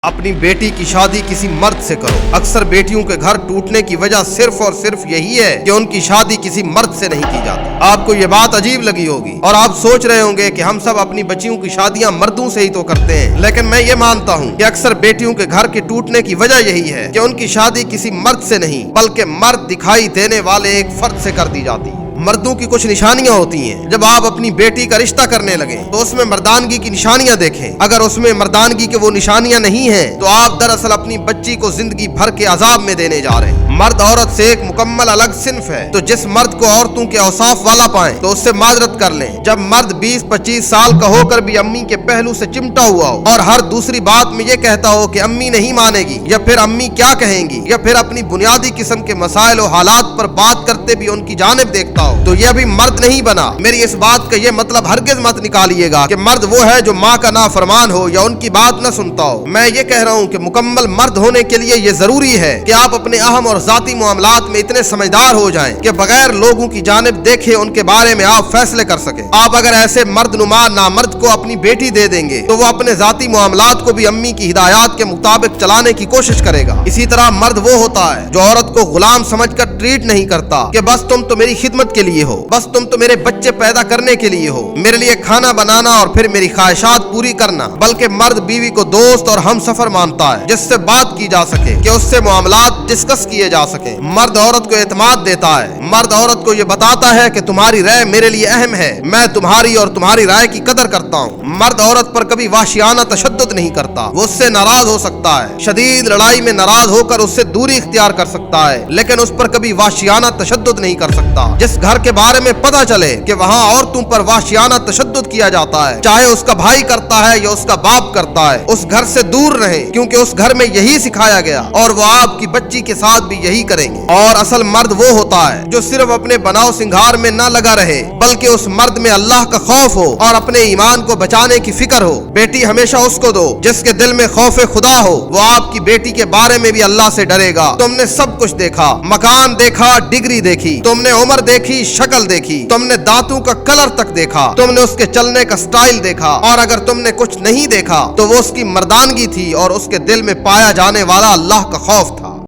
अपनी बेटी की शादी किसी मर्द से करो। अक्सर बेटियों के घर टूटने की वजह सिर्फ और सिर्फ यही है कि उनकी शादी किसी मर्द से नहीं की जाती। आपको ये बात अजीब लगी होगी और आप सोच रहे होंगे कि हम सब अपनी बच्चियों की शादियां मर्दों से ही तो करते हैं, लेकिन मैं ये मानता हूँ कि अक्सर बेटियों के घर के टूटने की वजह यही है कि उनकी शादी किसी मर्द से नहीं बल्कि मर्द दिखाई देने वाले एक फर्द से कर दी जाती है। मर्दों की कुछ निशानियां होती हैं। जब आप अपनी बेटी का रिश्ता करने लगे तो उसमें मर्दानगी की निशानियां देखें। अगर उसमें मर्दानगी के वो निशानियां नहीं हैं तो आप दरअसल अपनी बच्ची को जिंदगी भर के अजाब में देने जा रहे हैं। मर्द औरत से एक मुकम्मल अलग सिन्फ है, तो जिस मर्द को औरतों के औसाफ वाला पाए तो उससे माजरत कर लें। जब मर्द 20-25 साल का होकर भी अम्मी के पहलू से चिमटा हुआ हो और हर दूसरी बात में ये कहता हो कि अम्मी नहीं मानेगी या फिर अम्मी क्या कहेंगी या फिर अपनी बुनियादी किस्म के मसाइल और हालात पर बात करते भी उनकी जानिब देखता हो, तो ये अभी मर्द नहीं बना। मेरी इस बात का ये मतलब हरगिज मत निकालिएगा कि मर्द वो है जो माँ का नाफरमान हो या उनकी बात न सुनता हो। मैं ये कह रहा हूँ कि मुकम्मल मर्द होने के लिए ये जरूरी है कि आप अपने अहम और जाती मामलात में इतने समझदार हो जाएं कि बगैर लोगों की जानिब देखे उनके बारे में आप फैसले कर सके। आप अगर ऐसे मर्दनुमा नामर्द को अपनी बेटी दे देंगे तो वो अपने जाती मामलात को भी अम्मी की हिदायत के मुताबिक चलाने की कोशिश करेगा। इसी तरह मर्द वो होता है जो औरत को गुलाम समझकर ट्रीट नहीं करता कि बस तुम तो मेरी खिदमत के लिए हो, बस तुम तो मेरे बच्चे पैदा करने के लिए हो, मेरे लिए खाना बनाना और फिर मेरी ख्वाहिशात पूरी करना, बल्कि मर्द बीवी को दोस्त और हम सफर मानता है जिससे बात की जा सके, कि उससे मामलात डिस्कस किए जा सके। मर्द औरत को एतमाद देता है। मर्द औरत को ये बताता है कि तुम्हारी राय मेरे लिए अहम है, मैं तुम्हारी और तुम्हारी राय की कदर करता हूँ। मर्द औरत पर कभी वाशियाना तशद्दुद नहीं करता। वो उससे नाराज हो सकता है, शदीद लड़ाई में नाराज होकर उससे दूरी इख्तियार कर सकता है, लेकिन उस पर कभी वाशियाना तशद्दुद नहीं कर सकता। जिस घर के बारे में पता चले कि वहाँ औरतों पर वाशियाना तशद्दुद किया जाता है, चाहे उसका भाई करता है या उसका बाप करता है, उस घर से दूर रहें, क्योंकि उस घर में यही सिखाया गया और वो आपकी बच्ची के साथ भी यही करेंगे। और असल मर्द वो होता है जो सिर्फ अपने बनाव सिंगार में न लगा रहे, बल्कि उस मर्द में अल्लाह का खौफ हो और अपने ईमान को बचाने की फिक्र हो। बेटी हमेशा उसको दो जिसके दिल में खौफ खुदा हो। वो आपकी बेटी के बारे में भी अल्लाह से डरेगा। तुमने सब कुछ देखा, मकान देखा, डिग्री देखी, तुमने उम्र देखी, शक्ल देखी, तुमने दांतों का कलर तक देखा, तुमने उसके चलने का स्टाइल देखा, और अगर तुमने कुछ नहीं देखा तो वो उसकी मर्दानगी थी और उसके दिल में पाया जाने वाला अल्लाह का खौफ था।